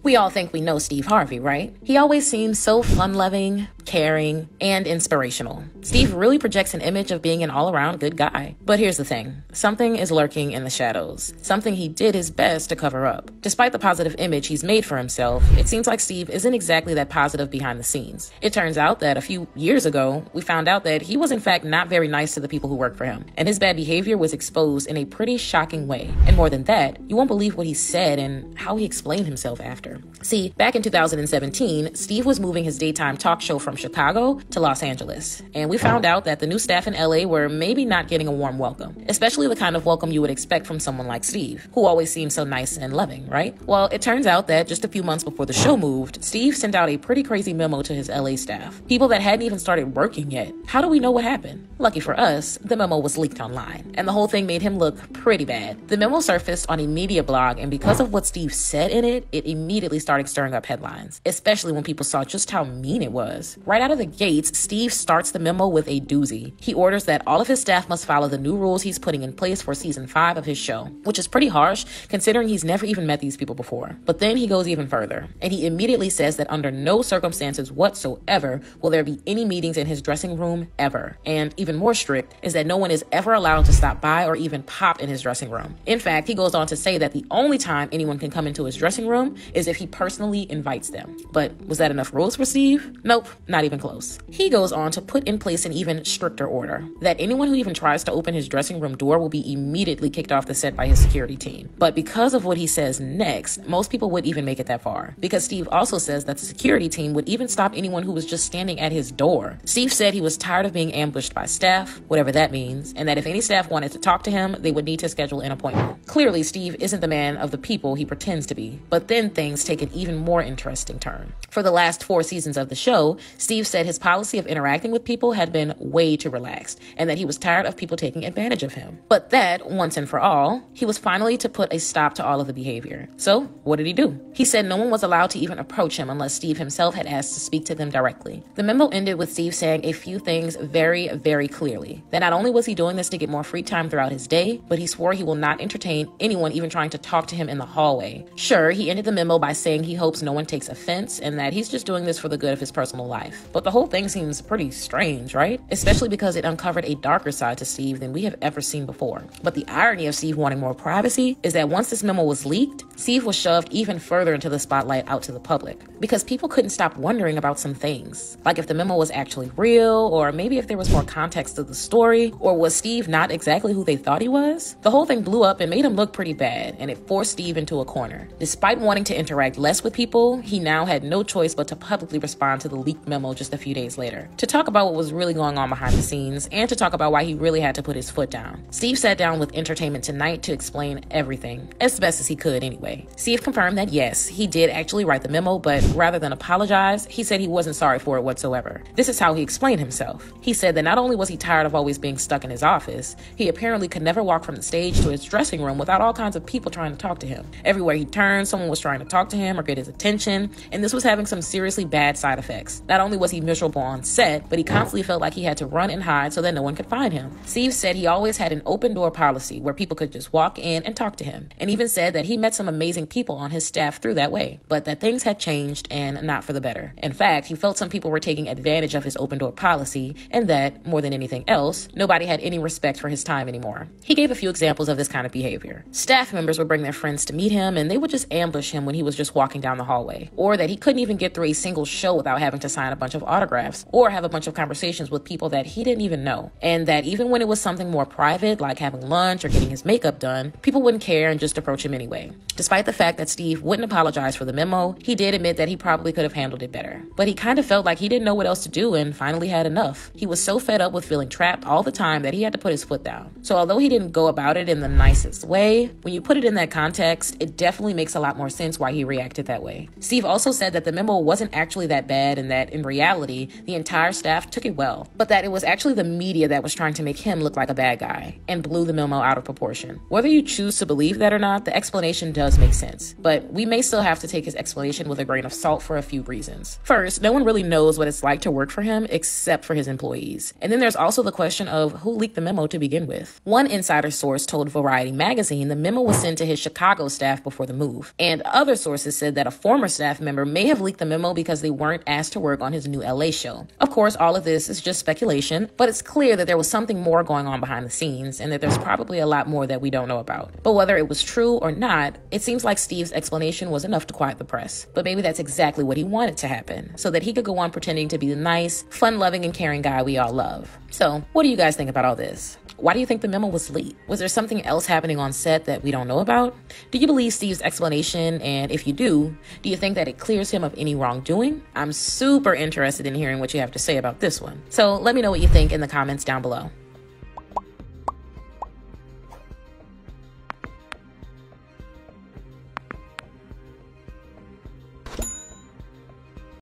We all think we know Steve Harvey, right? He always seems so fun-loving, caring, and inspirational. Steve really projects an image of being an all-around good guy. But here's the thing. Something is lurking in the shadows. Something he did his best to cover up. Despite the positive image he's made for himself, it seems like Steve isn't exactly that positive behind the scenes. It turns out that a few years ago, we found out that he was in fact not very nice to the people who work for him. And his bad behavior was exposed in a pretty shocking way. And more than that, you won't believe what he said and how he explained himself after. See, back in 2017, Steve was moving his daytime talk show from Chicago to Los Angeles. And we found out that the new staff in LA were maybe not getting a warm welcome, especially the kind of welcome you would expect from someone like Steve, who always seems so nice and loving, right? Well, it turns out that just a few months before the show moved, Steve sent out a pretty crazy memo to his LA staff, people that hadn't even started working yet. How do we know what happened? Lucky for us, the memo was leaked online, and the whole thing made him look pretty bad. The memo surfaced on a media blog, and because of what Steve said in it, it immediately started stirring up headlines, especially when people saw just how mean it was. Right out of the gates, Steve starts the memo with a doozy. He orders that all of his staff must follow the new rules he's putting in place for season 5 of his show, which is pretty harsh considering he's never even met these people before. But then he goes even further, and he immediately says that under no circumstances whatsoever will there be any meetings in his dressing room ever. And even more strict is that no one is ever allowed to stop by or even pop in his dressing room. In fact, he goes on to say that the only time anyone can come into his dressing room is if he personally invites them. But was that enough rules for Steve? Nope, not even close. He goes on to put in place an even stricter order that anyone who even tries to open his dressing room door will be immediately kicked off the set by his security team. But because of what he says next, most people wouldn't even make it that far, because Steve also says that the security team would even stop anyone who was just standing at his door. Steve said he was tired of being ambushed by staff, whatever that means, and that if any staff wanted to talk to him, they would need to schedule an appointment. Clearly, Steve isn't the man of the people he pretends to be. But then things take an even more interesting turn. For the last 4 seasons of the show, Steve said his policy of interacting with people had been way too relaxed, and that he was tired of people taking advantage of him. But that, once and for all, he was finally to put a stop to all of the behavior. So, what did he do? He said no one was allowed to even approach him unless Steve himself had asked to speak to them directly. The memo ended with Steve saying a few things very, very clearly. That not only was he doing this to get more free time throughout his day, but he swore he will not entertain anyone even trying to talk to him in the hallway. Sure, he ended the memo by saying he hopes no one takes offense and that he's just doing this for the good of his personal life. But the whole thing seems pretty strange, right? Especially because it uncovered a darker side to Steve than we have ever seen before. But the irony of Steve wanting more privacy is that once this memo was leaked, Steve was shoved even further into the spotlight out to the public, because people couldn't stop wondering about some things. Like if the memo was actually real, or maybe if there was more context to the story, or was Steve not exactly who they thought he was? The whole thing blew up and made him look pretty bad, and it forced Steve into a corner. Despite wanting to interact less with people, he now had no choice but to publicly respond to the leaked memo just a few days later, to talk about what was really going on behind the scenes, and to talk about why he really had to put his foot down. Steve sat down with Entertainment Tonight to explain everything, as best as he could anyway. Steve confirmed that yes, he did actually write the memo, but rather than apologize, he said he wasn't sorry for it whatsoever. This is how he explained himself. He said that not only was he tired of always being stuck in his office, he apparently could never walk from the stage to his dressing room without all kinds of people trying to talk to him. Everywhere he turned, someone was trying to talk to him or get his attention, and this was having some seriously bad side effects. Not only was he miserable on set, but he constantly felt like he had to run and hide so that no one could find him. Steve said he always had an open door policy where people could just walk in and talk to him, and even said that he met some amazing people on his staff through that way, but that things had changed and not for the better. In fact, he felt some people were taking advantage of his open door policy, and that, more than anything else, nobody had any respect for his time anymore. He gave a few examples of this kind of behavior. Staff members would bring their friends to meet him, and they would just ambush him when he was just walking down the hallway, or that he couldn't even get through a single show without having to sign a bunch of autographs or have a bunch of conversations with people that he didn't even know, and that even when it was something more private, like having lunch or getting his makeup done, people wouldn't care and just approach him anyway. Despite the fact that Steve wouldn't apologize for the memo, he did admit that he probably could have handled it better. But he kind of felt like he didn't know what else to do and finally had enough. He was so fed up with feeling trapped all the time that he had to put his foot down. So although he didn't go about it in the nicest way, when you put it in that context, it definitely makes a lot more sense why he reacted that way. Steve also said that the memo wasn't actually that bad and that in reality, the entire staff took it well, but that it was actually the media that was trying to make him look like a bad guy and blew the memo out of proportion. Whether you choose to believe that or not, the explanation does make sense, but we may still have to take his explanation with a grain of salt for a few reasons. First, no one really knows what it's like to work for him except for his employees. And then there's also the question of who leaked the memo to begin with. One insider source told Variety magazine the memo was sent to his Chicago staff before the move, and other sources sources said that a former staff member may have leaked the memo because they weren't asked to work on his new LA show. Of course, all of this is just speculation, but it's clear that there was something more going on behind the scenes and that there's probably a lot more that we don't know about. But whether it was true or not, it seems like Steve's explanation was enough to quiet the press. But maybe that's exactly what he wanted to happen, so that he could go on pretending to be the nice, fun-loving, and caring guy we all love. So, what do you guys think about all this? Why do you think the memo was leaked? Was there something else happening on set that we don't know about? Do you believe Steve's explanation? And if you do you think that it clears him of any wrongdoing? I'm super interested in hearing what you have to say about this one. So let me know what you think in the comments down below.